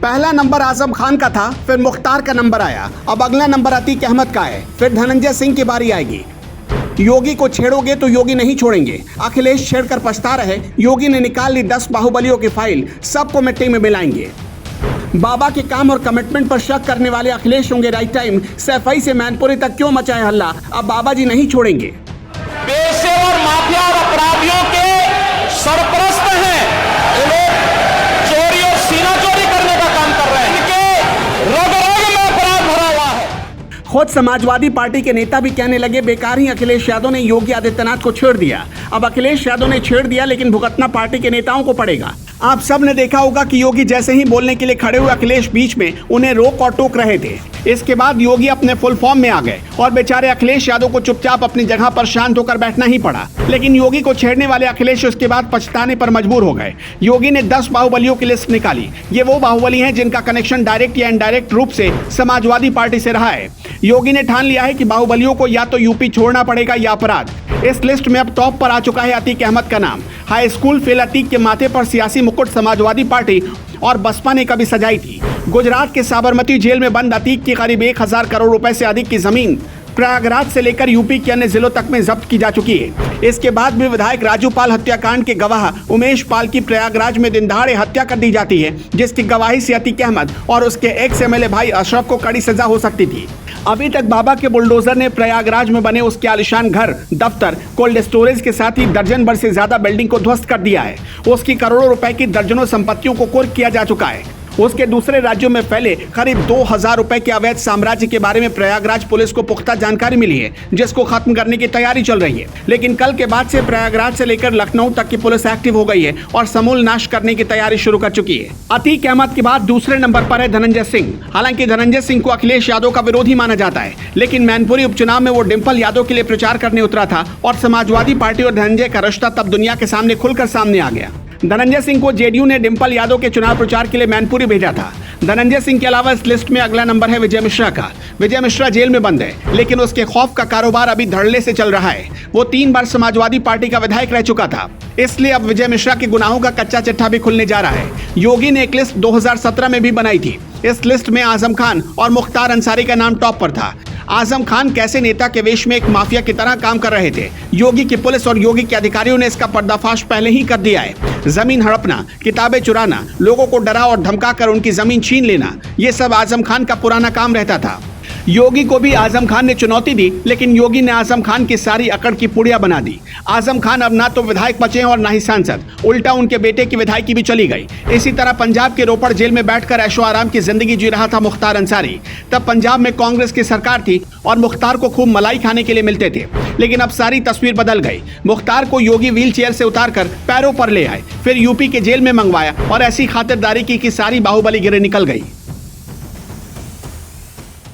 पहला नंबर आजम खान का था, फिर मुख्तार का नंबर आया, अब अगला नंबर अतीक अहमद का है, फिर धनंजय सिंह की बारी आएगी। योगी को छेड़ोगे तो योगी नहीं छोड़ेंगे। अखिलेश छेड़कर पछता रहे, योगी ने निकाल ली 10 बाहुबलियों की फाइल, सबको मिट्टी में मिलाएंगे। बाबा के काम और कमिटमेंट पर शक करने वाले अखिलेश होंगे राइट टाइम। सैफई से मैनपुरी तक क्यों मचाए हल्ला, अब बाबा जी नहीं छोड़ेंगे। पेशेवर माफिया और अपराधियों के सरपरस्त हैं ये लोग, चोरी और सीना चोरी करने का काम कर रहे हैं। इनके रग रग में अपराध भरा हुआ है। खुद समाजवादी पार्टी के नेता भी कहने लगे बेकार ही अखिलेश यादव ने योगी आदित्यनाथ को छेड़ दिया। अब अखिलेश यादव ने छेड़ दिया, लेकिन भुगतना पार्टी के नेताओं को पड़ेगा। आप सब ने देखा होगा कि योगी जैसे ही बोलने के लिए खड़े हुए अखिलेश बीच में उन्हें रोक और टोक रहे थे। इसके बाद योगी अपने फुल फॉर्म में आ गए और बेचारे अखिलेश यादव को चुपचाप अपनी जगह पर शांत होकर बैठना ही पड़ा। लेकिन योगी को छेड़ने वाले अखिलेश उसके बाद पछताने पर मजबूर हो गए। योगी ने 10 बाहुबलियों की लिस्ट निकाली। ये वो बाहुबली हैं जिनका कनेक्शन डायरेक्ट या इनडायरेक्ट रूप से समाजवादी पार्टी से रहा है। योगी ने ठान लिया है कि बाहुबलियों को या तो यूपी छोड़ना पड़ेगा या अपराध। इस लिस्ट में अब टॉप पर आ चुका है अतीक अहमद का नाम। हाई स्कूल फेल अतीक के माथे पर सियासी मुकुट समाजवादी पार्टी और बसपा ने कभी सजाई थी। गुजरात के साबरमती जेल में बंद अतीक की करीब 1000 करोड़ रुपए से अधिक की जमीन प्रयागराज से लेकर यूपी के अन्य जिलों तक में जब्त की जा चुकी है। इसके बाद भी विधायक राजू पाल हत्याकांड के गवाह उमेश पाल की प्रयागराज में दिनदहाड़े हत्या कर दी जाती है, जिसकी गवाही से अतीक अहमद और उसके एक्स एमएलए भाई अशरफ को कड़ी सजा हो सकती थी। अभी तक बाबा के बुलडोजर ने प्रयागराज में बने उसके आलिशान घर, दफ्तर, कोल्ड स्टोरेज के साथ ही दर्जन भर से ज्यादा बिल्डिंग को ध्वस्त कर दिया है। उसकी करोड़ों रुपए की दर्जनों संपत्तियों को कुर्क किया जा चुका है। उसके दूसरे राज्यों में फैले करीब 2000 रुपए के अवैध साम्राज्य के बारे में प्रयागराज पुलिस को पुख्ता जानकारी मिली है, जिसको खत्म करने की तैयारी चल रही है। लेकिन कल के बाद से प्रयागराज से लेकर लखनऊ तक की पुलिस एक्टिव हो गई है और समूल नाश करने की तैयारी शुरू कर चुकी है। अतीक अहमद के बाद दूसरे नंबर पर है धनंजय सिंह। हालांकि धनंजय सिंह को अखिलेश यादव का विरोधी माना जाता है, लेकिन मैनपुरी उपचुनाव में वो डिंपल यादव के लिए प्रचार करने उतरा था और समाजवादी पार्टी और धनंजय का रिश्ता तब दुनिया के सामने खुलकर सामने आ गया। धनंजय सिंह को जेडीयू ने डिंपल यादव के चुनाव प्रचार के लिए मैनपुरी भेजा था। धनंजय सिंह के अलावा इस लिस्ट में अगला नंबर है विजय मिश्रा का। विजय मिश्रा जेल में बंद है, लेकिन उसके खौफ का कारोबार अभी धड़ल्ले से चल रहा है। वो 3 बार समाजवादी पार्टी का विधायक रह चुका था, इसलिए अब विजय मिश्रा के गुनाहों का कच्चा चिट्ठा भी खुलने जा रहा है। योगी ने एक लिस्ट 2017 में भी बनाई थी। इस लिस्ट में आजम खान और मुख्तार अंसारी का नाम टॉप पर था। आजम खान कैसे नेता के वेश में एक माफिया की तरह काम कर रहे थे। योगी की पुलिस और योगी के अधिकारियों ने इसका पर्दाफाश पहले ही कर दिया है। जमीन हड़पना, किताबें चुराना, लोगों को डरा और धमका कर उनकी जमीन छीन लेना, ये सब आजम खान का पुराना काम रहता था। योगी को भी आजम खान ने चुनौती दी, लेकिन योगी ने आजम खान की सारी अकड़ की पुड़िया बना दी। आजम खान अब ना तो विधायक बचे और ना ही सांसद, उल्टा उनके बेटे की विधायकी भी चली गई। इसी तरह पंजाब के रोपड़ जेल में बैठकर ऐशो आराम की जिंदगी जी रहा था मुख्तार अंसारी। तब पंजाब में कांग्रेस की सरकार थी और मुख्तार को खूब मलाई खाने के लिए मिलते थे, लेकिन अब सारी तस्वीर बदल गई। मुख्तार को योगी व्हील चेयर से उतारकर पैरों पर ले आए, फिर यूपी के जेल में मंगवाया और ऐसी खातिरदारी की कि सारी बाहुबली गिरे निकल गई।